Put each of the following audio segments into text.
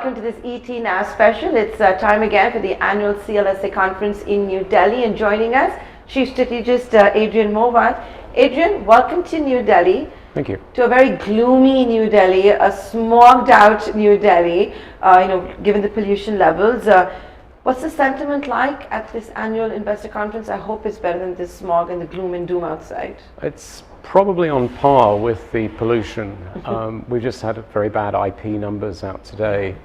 welcome to this ET Now special. It's time again for the annual CLSA conference in New Delhi, and joining us, Chief Strategist Adrian Mowat. Adrian, welcome to New Delhi. Thank you. To a very gloomy New Delhi, a smogged out New Delhi, given the pollution levels. What's the sentiment like at this annual investor conference? I hope it's better than this smog and the gloom and doom outside. It's probably on par with the pollution. We've just had very bad IP numbers out today.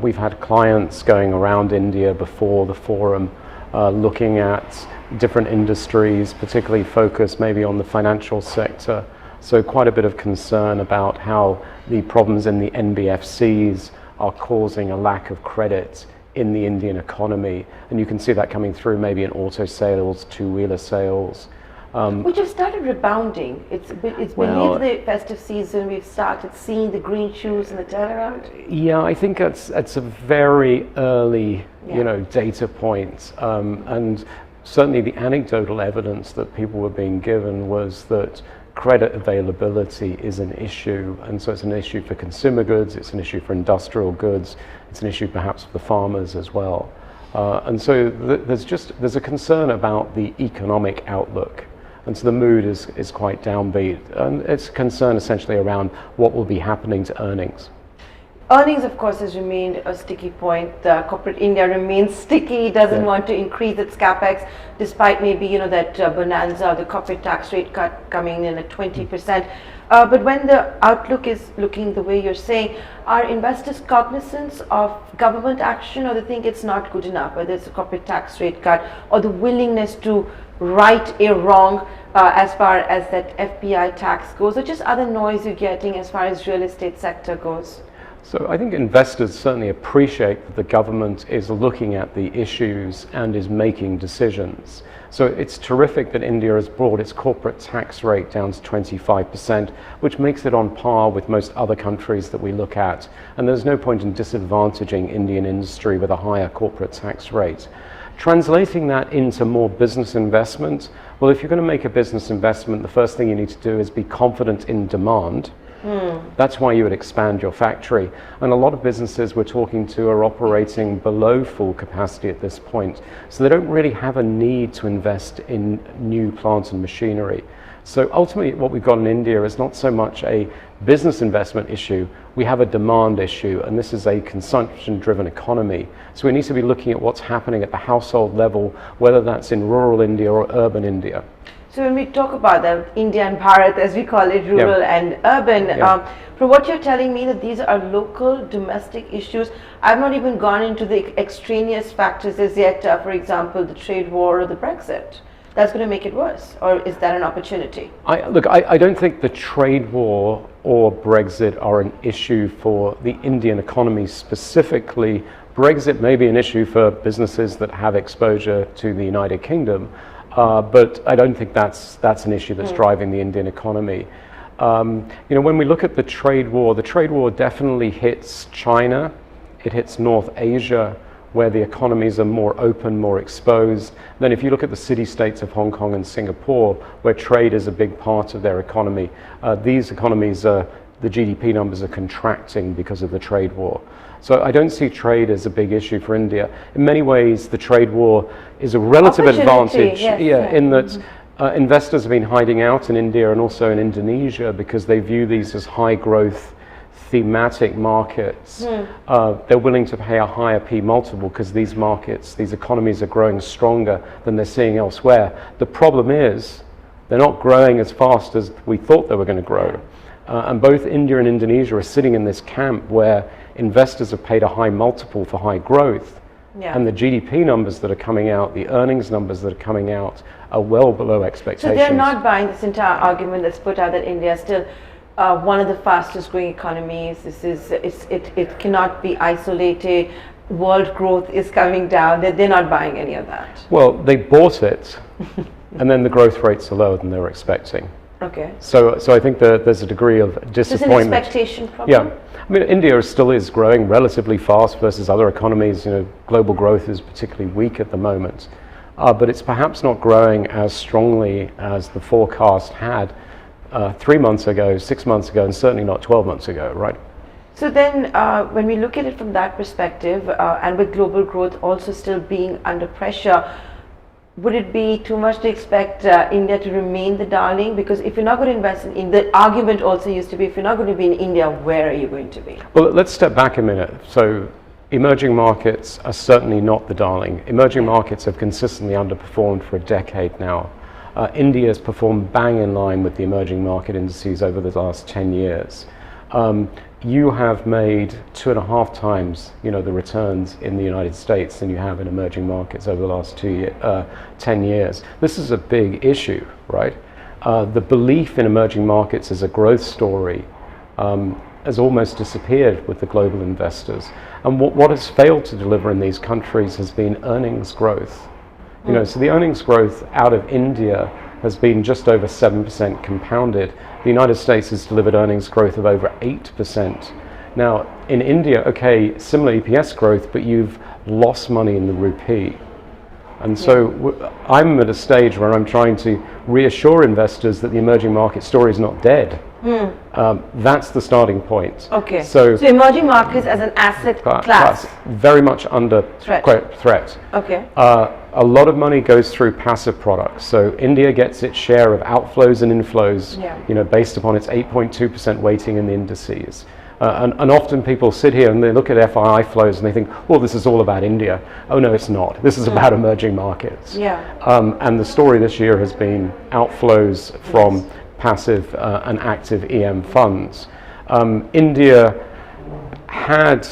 We've had clients going around India before the forum looking at different industries, particularly focused maybe on the financial sector. So quite a bit of concern about how the problems in the NBFCs are causing a lack of credit in the Indian economy. And you can see that coming through maybe in auto sales, two-wheeler sales. Which have started rebounding. It's beneath the festive season. We've started seeing the green shoots and the turnaround. Yeah, I think it's a very early, data point. And certainly the anecdotal evidence that people were being given was that credit availability is an issue, and so it's an issue for consumer goods, it's an issue for industrial goods, it's an issue perhaps for the farmers as well. And so there's a concern about the economic outlook. And so the mood is quite downbeat, and it's a concern essentially around what will be happening to earnings. Earnings, of course, has remained a sticky point. Corporate India remains sticky, doesn't want to increase its capex, despite maybe that bonanza, the corporate tax rate cut coming in at 20%. But when the outlook is looking the way you're saying, are investors cognizant of government action, or they think it's not good enough, whether it's a corporate tax rate cut or the willingness to right a wrong as far as that FPI tax goes, or just other noise you're getting as far as real estate sector goes? So I think investors certainly appreciate that the government is looking at the issues and is making decisions. So it's terrific that India has brought its corporate tax rate down to 25%, which makes it on par with most other countries that we look at. And there's no point in disadvantaging Indian industry with a higher corporate tax rate. Translating that into more business investment, well, if you're going to make a business investment, the first thing you need to do is be confident in demand. That's why you would expand your factory. And a lot of businesses we're talking to are operating below full capacity at this point. So they don't really have a need to invest in new plants and machinery. So ultimately what we've got in India is not so much a business investment issue, we have a demand issue, and this is a consumption-driven economy. So we need to be looking at what's happening at the household level, whether that's in rural India or urban India. So when we talk about the India and Bharat, as we call it, rural and urban, from what you're telling me that these are local domestic issues, I've not even gone into the extraneous factors as yet, for example, the trade war or the Brexit. That's going to make it worse, or is that an opportunity? I don't think the trade war or Brexit are an issue for the Indian economy specifically. Brexit may be an issue for businesses that have exposure to the United Kingdom, but I don't think that's an issue that's driving the Indian economy. When we look at the trade war definitely hits China, it hits North Asia, where the economies are more open, more exposed. Then if you look at the city-states of Hong Kong and Singapore, where trade is a big part of their economy, these economies, the GDP numbers are contracting because of the trade war. So I don't see trade as a big issue for India. In many ways, the trade war is a relative advantage, in that investors have been hiding out in India and also in Indonesia because they view these as high-growth thematic markets. They're willing to pay a higher P multiple because these markets, these economies are growing stronger than they're seeing elsewhere. The problem is they're not growing as fast as we thought they were going to grow. And both India and Indonesia are sitting in this camp where investors have paid a high multiple for high growth. And the GDP numbers that are coming out, the earnings numbers that are coming out are well below expectations. So they're not buying this entire argument that's put out that India is still one of the fastest growing economies. It cannot be isolated. World growth is coming down. They're not buying any of that. Well, they bought it, and then the growth rates are lower than they were expecting. Okay. So I think there's a degree of disappointment. Is an expectation problem? Yeah. I mean, India still is growing relatively fast versus other economies. Global growth is particularly weak at the moment, but it's perhaps not growing as strongly as the forecast had 3 months ago, 6 months ago, and certainly not 12 months ago, right? So then, when we look at it from that perspective, and with global growth also still being under pressure, would it be too much to expect India to remain the darling? Because if you're not going to invest in the argument also used to be, if you're not going to be in India, where are you going to be? Well, let's step back a minute. So emerging markets are certainly not the darling. Emerging markets have consistently underperformed for a decade now. India has performed bang in line with the emerging market indices over the last 10 years. You have made 2.5 times, the returns in the United States than you have in emerging markets over the last 10 years. This is a big issue, right? The belief in emerging markets as a growth story has almost disappeared with the global investors. And what has failed to deliver in these countries has been earnings growth. So the earnings growth out of India has been just over 7% compounded. The United States has delivered earnings growth of over 8%. Now, in India, okay, similar EPS growth, but you've lost money in the rupee. And so I'm at a stage where I'm trying to reassure investors that the emerging market story is not dead. That's the starting point. Okay. So emerging markets as an asset class very much under threat. Okay. A lot of money goes through passive products. So India gets its share of outflows and inflows, based upon its 8.2% weighting in the indices. And often people sit here and they look at FII flows and they think, well, this is all about India. Oh no, it's not. This is about emerging markets. And the story this year has been outflows from passive and active EM funds. India had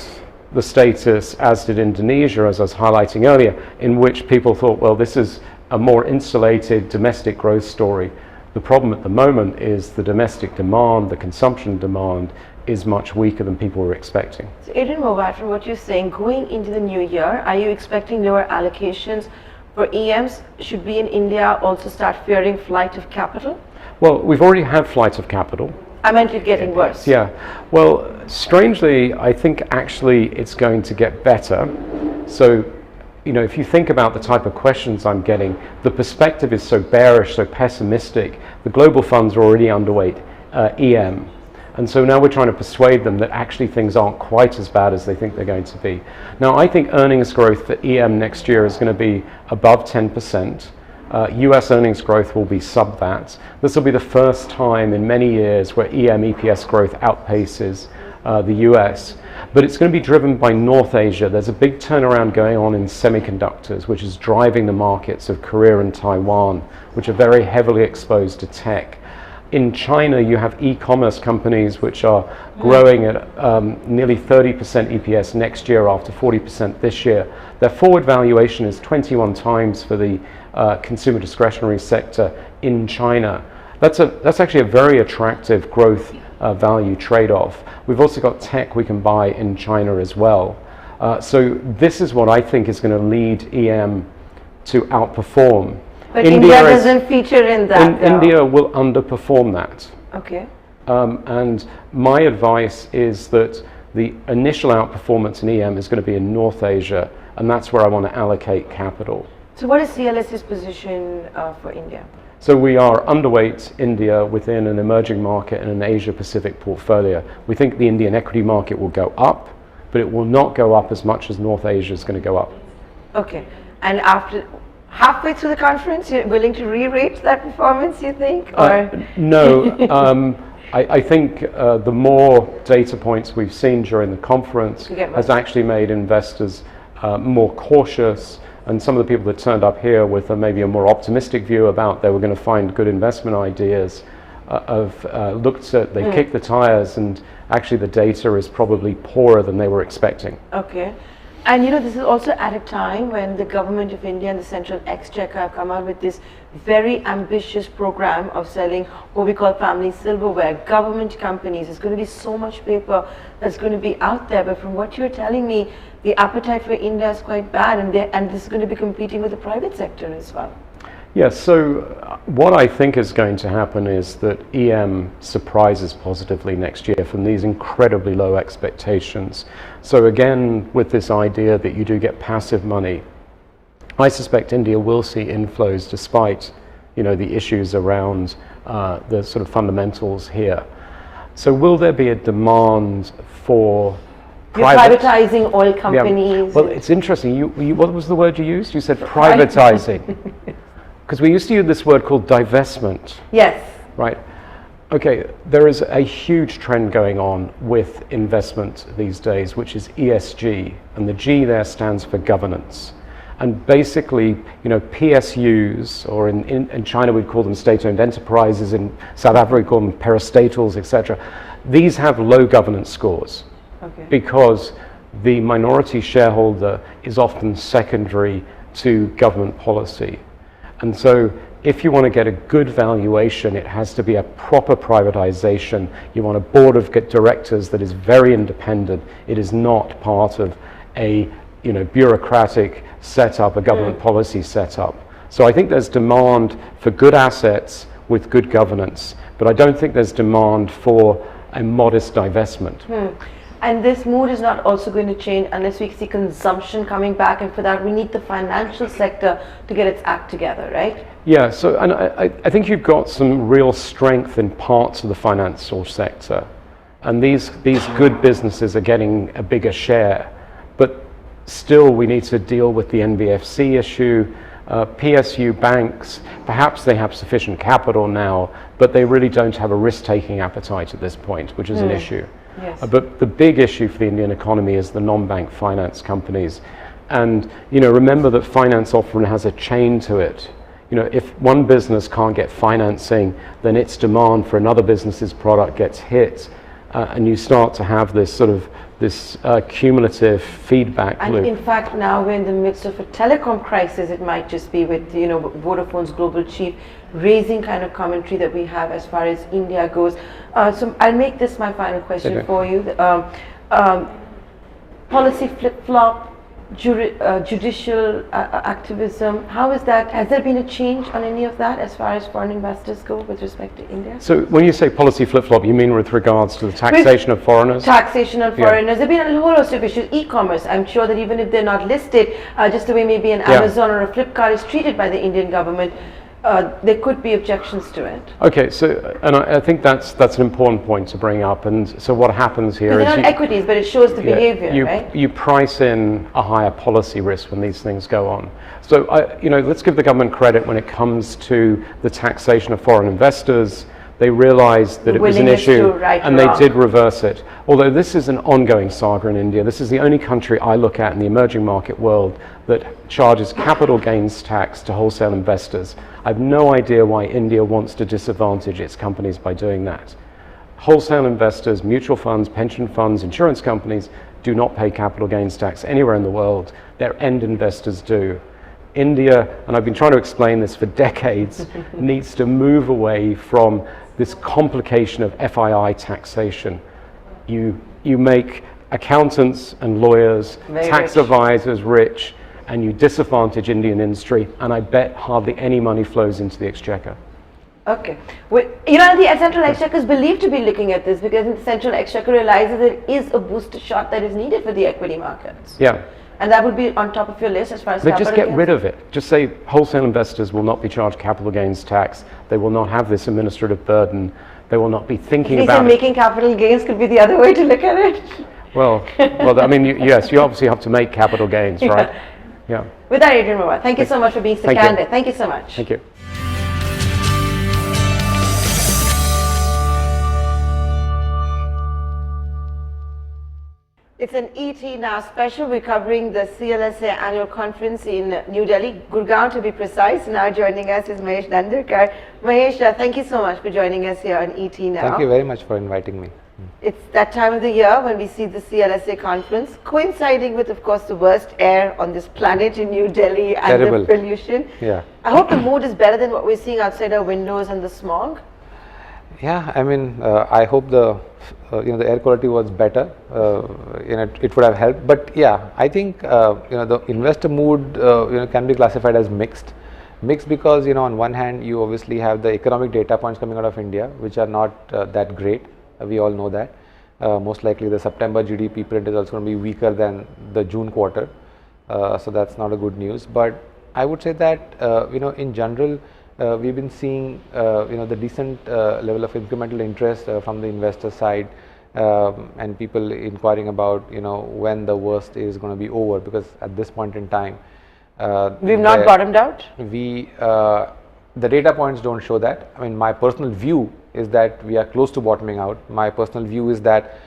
the status, as did Indonesia, as I was highlighting earlier, in which people thought, well, this is a more insulated domestic growth story. The problem at the moment is the domestic demand, the consumption demand, is much weaker than people were expecting. So Adrian Mowat, from what you're saying, going into the new year, are you expecting lower allocations for EMs? Should we in India also start fearing flight of capital? Well, we've already had flight of capital. I meant it getting worse. Yeah. Well, strangely, I think actually it's going to get better. So, if you think about the type of questions I'm getting, the perspective is so bearish, so pessimistic. The global funds are already underweight EM. And so now we're trying to persuade them that actually things aren't quite as bad as they think they're going to be. Now, I think earnings growth for EM next year is going to be above 10%. US earnings growth will be sub that. This will be the first time in many years where EM EPS growth outpaces the US. But it's going to be driven by North Asia. There's a big turnaround going on in semiconductors, which is driving the markets of Korea and Taiwan, which are very heavily exposed to tech. In China, you have e-commerce companies which are growing at nearly 30% EPS next year after 40% this year. Their forward valuation is 21 times for the consumer discretionary sector in China. That's actually a very attractive growth value trade-off. We've also got tech we can buy in China as well. So this is what I think is going to lead EM to outperform. But India doesn't feature in that. India will underperform that. Okay. And my advice is that the initial outperformance in EM is going to be in North Asia, and that's where I want to allocate capital. So what is CLSA's position for India? So we are underweight India within an emerging market and an Asia-Pacific portfolio. We think the Indian equity market will go up, but it will not go up as much as North Asia is going to go up. Okay. And after halfway through the conference, you're willing to re-rate that performance, you think? Or no. I think the more data points we've seen during the conference has actually made investors more cautious, and some of the people that turned up here with maybe a more optimistic view about they were going to find good investment ideas they kicked the tires, and actually the data is probably poorer than they were expecting. Okay. And this is also at a time when the government of India and the Central Exchequer have come out with this very ambitious program of selling what we call family silverware. Government companies, there's going to be so much paper that's going to be out there, but from what you're telling me, the appetite for India is quite bad, and this is going to be competing with the private sector as well. Yes, so what I think is going to happen is that EM surprises positively next year from these incredibly low expectations. So again, with this idea that you do get passive money, I suspect India will see inflows despite the issues around the sort of fundamentals here. So will there be a demand for You're privatizing oil companies. Yeah. Well, it's interesting. What was the word you used? You said privatizing. Because we used to use this word called divestment. Yes. Right. Okay, there is a huge trend going on with investment these days, which is ESG, and the G there stands for governance. And basically, you know, PSUs, or in China we'd call them state-owned enterprises, in South Africa we call them parastatals, etc. These have low governance scores. Okay. Because the minority shareholder is often secondary to government policy. And so if you want to get a good valuation, it has to be a proper privatization. You want a board of directors that is very independent. It is not part of a bureaucratic setup, a government policy setup. So I think there's demand for good assets with good governance, but I don't think there's demand for a modest divestment. And this mood is not also going to change unless we see consumption coming back, and for that we need the financial sector to get its act together, right? Yeah, so and I think you've got some real strength in parts of the financial sector, and these good businesses are getting a bigger share, but still we need to deal with the NBFC issue. PSU banks, perhaps they have sufficient capital now, but they really don't have a risk-taking appetite at this point, which is an issue. Yes. But the big issue for the Indian economy is the non-bank finance companies. And remember that finance often has a chain to it. If one business can't get financing, then its demand for another business's product gets hit, and you start to have this cumulative feedback loop. And in fact, now we're in the midst of a telecom crisis. It might just be with Vodafone's global chief raising kind of commentary that we have as far as India goes. So I'll make this my final question for you. Policy flip-flop, judicial activism, how is that? Has there been a change on any of that as far as foreign investors go with respect to India? So when you say policy flip-flop, you mean with regards to the taxation of foreigners? Taxation of foreigners. There have been a whole host of issues. E-commerce, I'm sure that even if they're not listed, just the way maybe an Amazon or a Flipkart is treated by the Indian government, there could be objections to it. Okay, so and I think that's an important point to bring up. And so what happens here is they're not equities, but it shows the behavior, right? You price in a higher policy risk when these things go on. So let's give the government credit when it comes to the taxation of foreign investors. They realized that it was an issue, and they did reverse it. Although this is an ongoing saga in India. This is the only country I look at in the emerging market world that charges capital gains tax to wholesale investors. I have no idea why India wants to disadvantage its companies by doing that. Wholesale investors, mutual funds, pension funds, insurance companies do not pay capital gains tax anywhere in the world. Their end investors do. India, and I've been trying to explain this for decades, needs to move away from this complication of FII taxation. You make accountants and lawyers, tax advisors rich, and you disadvantage Indian industry, and I bet hardly any money flows into the exchequer. Okay. Well, the Central Exchequer is believed to be looking at this because the Central Exchequer realizes there is a booster shot that is needed for the equity markets. Yeah. And that would be on top of your list as far as just get rid of it. Just say wholesale investors will not be charged capital gains tax. They will not have this administrative burden. They will not be thinking about it. Making capital gains could be the other way to look at it. Well, I mean, yes, you obviously have to make capital gains, right? Yeah. With that, Adrian Mowat, thank you so much for being so candid. Thank you so much. Thank you. It's an ET Now special. We're covering the CLSA annual conference in New Delhi, Gurgaon to be precise. Now joining us is Mahesh Dandarkar. Mahesh, thank you so much for joining us here on ET Now. Thank you very much for inviting me. It's that time of the year when we see the CLSA conference, coinciding with, of course, the worst air on this planet in New Delhi and Terrible. the pollution. Yeah. I hope the mood is better than what we're seeing outside our windows and the smog. Yeah, I mean, I hope the air quality was better. It would have helped. But yeah, I think the investor mood can be classified as mixed. Mixed because on one hand you obviously have the economic data points coming out of India, which are not that great. We all know that. Most likely the September GDP print is also going to be weaker than the June quarter. So that's not a good news. But I would say that in general, we've been seeing the decent level of incremental interest from the investor side, and people inquiring about when the worst is going to be over, because at this point in time We've not bottomed out? The data points don't show that. I mean, my personal view is that we are close to bottoming out. My personal view is that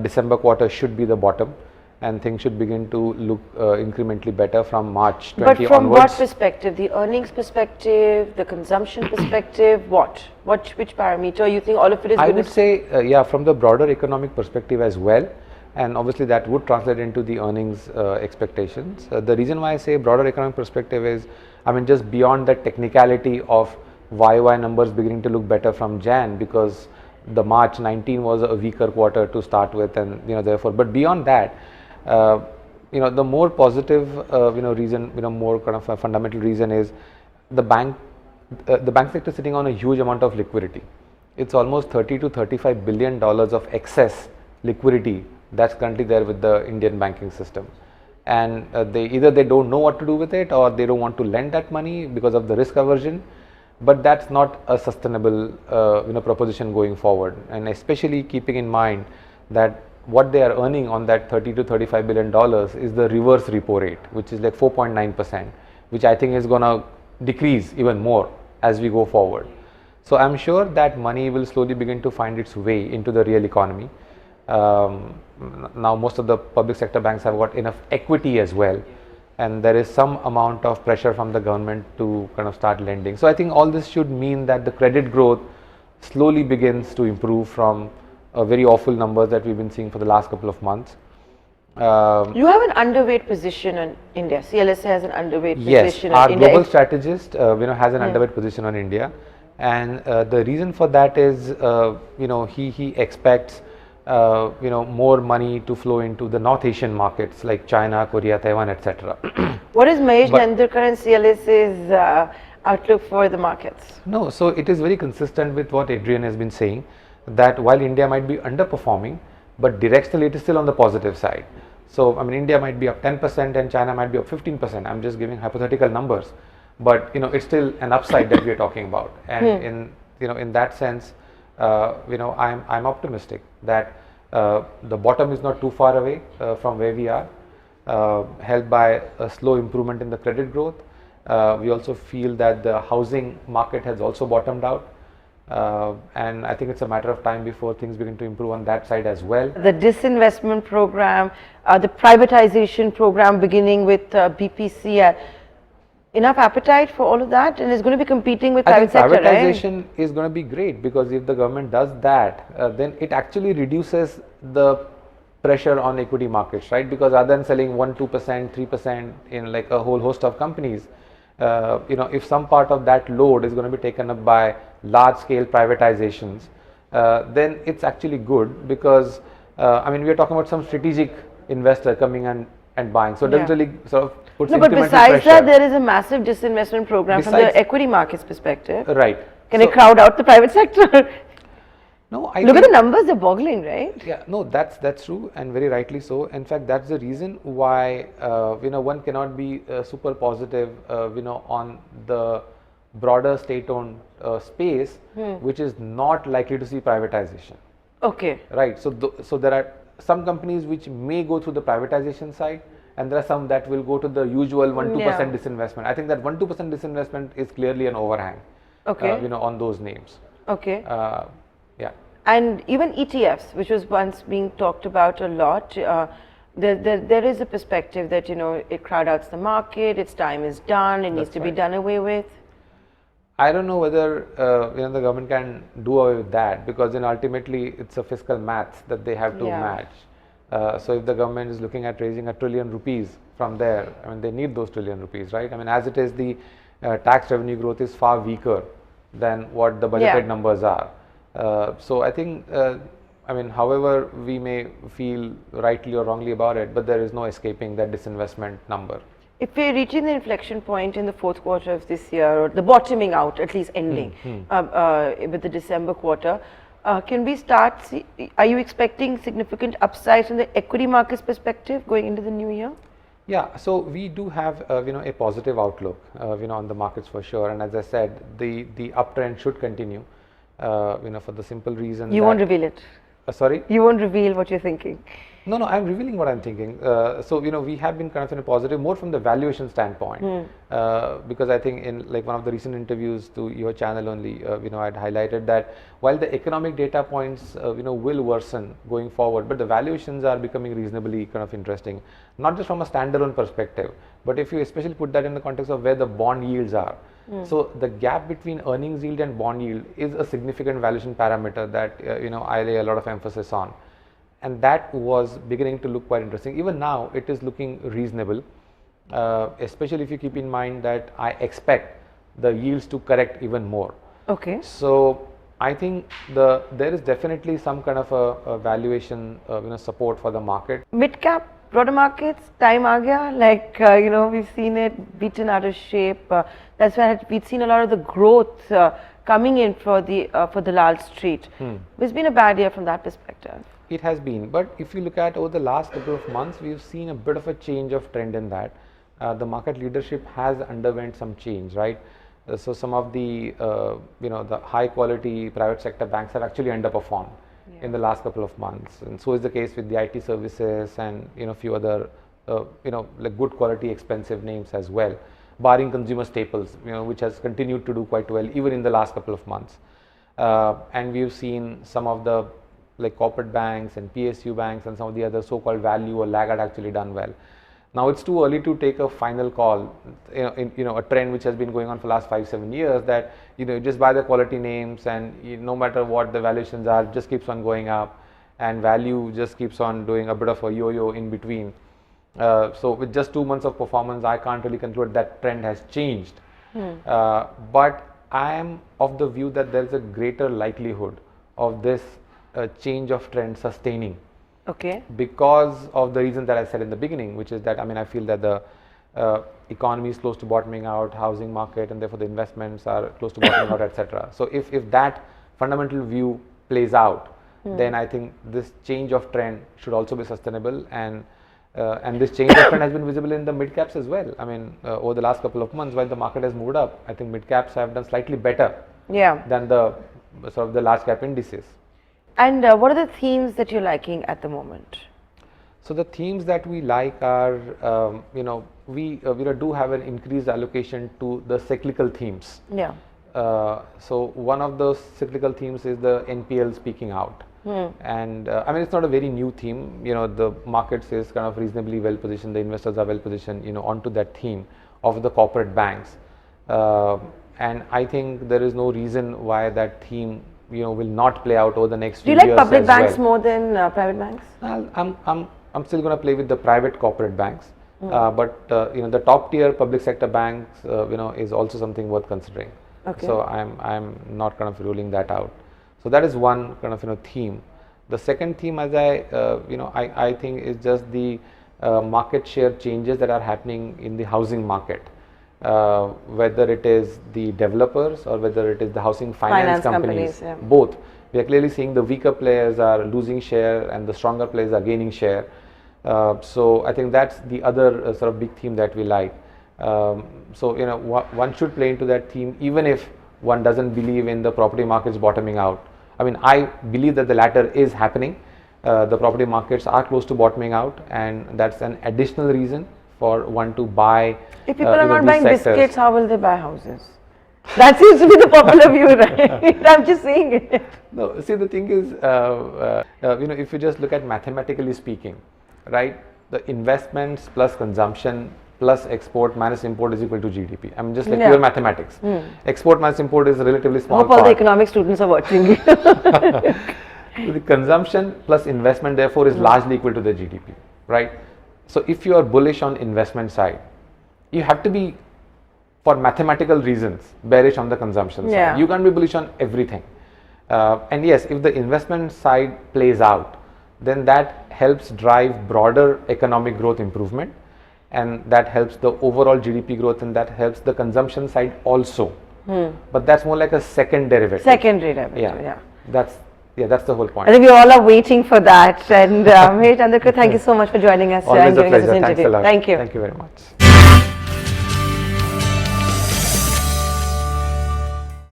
December quarter should be the bottom, and things should begin to look incrementally better from March 20 But from onwards. what perspective? The earnings perspective, the consumption perspective, which parameter? You think all of it is I going would to say, yeah, from the broader economic perspective as well, and obviously that would translate into the earnings expectations. The reason why I say broader economic perspective is, I mean, just beyond the technicality of YY numbers beginning to look better from Jan, because the March 19 was a weaker quarter to start with, and therefore, but beyond that, the more positive reason, more kind of a fundamental reason is the bank sector sitting on a huge amount of liquidity. It's almost 30 to 35 billion dollars of excess liquidity that's currently there with the Indian banking system, and they don't know what to do with it, or they don't want to lend that money because of the risk aversion. But that's not a sustainable proposition going forward, and especially keeping in mind that what they are earning on that 30 to 35 billion dollars is the reverse repo rate, which is like 4.9%, which I think is going to decrease even more as we go forward. So I'm sure that money will slowly begin to find its way into the real economy. Now most of the public sector banks have got enough equity as well, and there is some amount of pressure from the government to kind of start lending. So I think all this should mean that the credit growth slowly begins to improve from very awful numbers that we've been seeing for the last couple of months. You have an underweight position in India. CLSA has an underweight Yes, position our in India. global strategist has an underweight position on India, and the reason for that is he expects more money to flow into the North Asian markets like China, Korea, Taiwan, etc. What is Mahesh Nandarkar and CLSA's outlook for the markets? No, so it is very consistent with what Adrian has been saying, that while India might be underperforming, but directionally it is still on the positive side. So I mean, India might be up 10% and China might be up 15%. I'm just giving hypothetical numbers, but it's still an upside that we are talking about. And in that sense, I'm optimistic that the bottom is not too far away from where we are, helped by a slow improvement in the credit growth. We also feel that the housing market has also bottomed out, and I think it's a matter of time before things begin to improve on that side as well. The disinvestment program, the privatization program beginning with BPC, enough appetite for all of that, and it's going to be competing with private sector, right? Privatization is going to be great, because if the government does that, then it actually reduces the pressure on equity markets, right? Because rather than selling 1%, 2%, 3% in like a whole host of companies, if some part of that load is going to be taken up by large scale privatizations, then it's actually good, because I mean, we are talking about some strategic investor coming and buying, so it doesn't really sort of puts but incremental besides pressure. that, there is a massive disinvestment program from the equity markets perspective. Right. Can it crowd out the private sector? No, Look at the numbers, they're boggling, right? Yeah, no, that's true, and very rightly so. In fact, that's the reason why one cannot be super positive on the broader state-owned space, which is not likely to see privatization. Okay. Right. So there are some companies which may go through the privatization side, and there are some that will go to the usual 1-2% disinvestment. I think that 1-2% disinvestment is clearly an overhang. Okay. On those names. Okay. Yeah. And even ETFs, which was once being talked about a lot, there is a perspective that it crowd outs the market, its time is done, it needs to be done away with. I don't know whether the government can do away with that, because ultimately it's a fiscal math that they have to match. So if the government is looking at raising $1 trillion from there, I mean, they need those $1 trillion, right? I mean, as it is, the tax revenue growth is far weaker than what the budgeted numbers are. So I think, I mean, however we may feel rightly or wrongly about it, but there is no escaping that disinvestment number. If we're reaching the inflection point in the fourth quarter of this year, or the bottoming out, at least ending with the December quarter, can we start, are you expecting significant upside from the equity markets perspective going into the new year? Yeah, so we do have a positive outlook on the markets for sure, and as I said, the uptrend should continue for the simple reason You that, won't reveal it. Sorry. You won't reveal what you're thinking. No, I'm revealing what I'm thinking. So we have been kind of in a positive, more from the valuation standpoint, because I think in like one of the recent interviews to your channel only, I'd highlighted that while the economic data points, will worsen going forward, but the valuations are becoming reasonably kind of interesting, not just from a standalone perspective, but if you especially put that in the context of where the bond yields are. So the gap between earnings yield and bond yield is a significant valuation parameter that I lay a lot of emphasis on. And that was beginning to look quite interesting. Even now, it is looking reasonable, especially if you keep in mind that I expect the yields to correct even more. Okay. So I think there is definitely some kind of a valuation, support for the market. Mid cap, broader markets, time aa gaya. Like we've seen it beaten out of shape. That's why we've seen a lot of the growth coming in for the Lal Street. It's been a bad year from that perspective. It has been, but if you look at over the last couple of months, we've seen a bit of a change of trend in that. The market leadership has underwent some change, right? So some of the the high quality private sector banks have actually underperformed in the last couple of months, and so is the case with the IT services and few other like good quality expensive names as well, barring consumer staples, which has continued to do quite well even in the last couple of months. And we've seen some of the like corporate banks and PSU banks and some of the other so-called value or laggard actually done well. Now it's too early to take a final call, a trend which has been going on for the last 5-7 years, that you just buy the quality names and no matter what the valuations are, just keeps on going up and value just keeps on doing a bit of a yo-yo in between. So with just 2 months of performance, I can't really conclude that trend has changed. But I am of the view that there is a greater likelihood of this change of trend sustaining. Okay. Because of the reason that I said in the beginning, which is that I feel that the economy is close to bottoming out, housing market, and therefore the investments are close to bottoming out, etc. So if that fundamental view plays out, then I think this change of trend should also be sustainable, and this change of trend has been visible in the mid caps as well. Over the last couple of months, while the market has moved up, I think mid caps have done slightly better than the sort of the large cap indices. And what are the themes that you're liking at the moment? So the themes that we like are, we do have an increased allocation to the cyclical themes. Yeah. So one of those cyclical themes is the NPLs peaking out. And it's not a very new theme. The markets is kind of reasonably well positioned. The investors are well positioned, onto that theme of the corporate banks. And I think there is no reason why that theme will not play out over the next few years. Do you like public banks more than private banks? I'm still going to play with the private corporate banks, but the top tier public sector banks is also something worth considering. Okay. So I'm not kind of ruling that out. So that is one kind of theme. The second theme, as I think, is just the market share changes that are happening in the housing market. Whether it is the developers or whether it is the housing finance companies, both. We are clearly seeing the weaker players are losing share and the stronger players are gaining share. So I think that's the other sort of big theme that we like. So one should play into that theme even if one doesn't believe in the property markets bottoming out. I believe that the latter is happening. The property markets are close to bottoming out, and that's an additional reason for one to buy. If people are not buying sectors. biscuits, how will they buy houses? That seems to be the popular view, right? I'm just saying it. No, see, the thing is, if you just look at mathematically speaking, right, the investments plus consumption plus export minus import is equal to GDP. Just like pure mathematics. Export minus import is a relatively small part. I hope all the economic students are watching. The consumption plus investment therefore is largely equal to the GDP, right? So if you are bullish on investment side, you have to be, for mathematical reasons, bearish on the consumption side. You can't be bullish on everything. And yes, if the investment side plays out, then that helps drive broader economic growth improvement, and that helps the overall GDP growth, and that helps the consumption side also. But that's more like a second derivative. Secondary derivative, yeah. Yeah, that's the whole point. I think we all are waiting for that. And hey, Chandrakar, thank you so much for joining us and Always a giving us this pleasure. Thanks interview. a lot. Thank you. Thank you very much.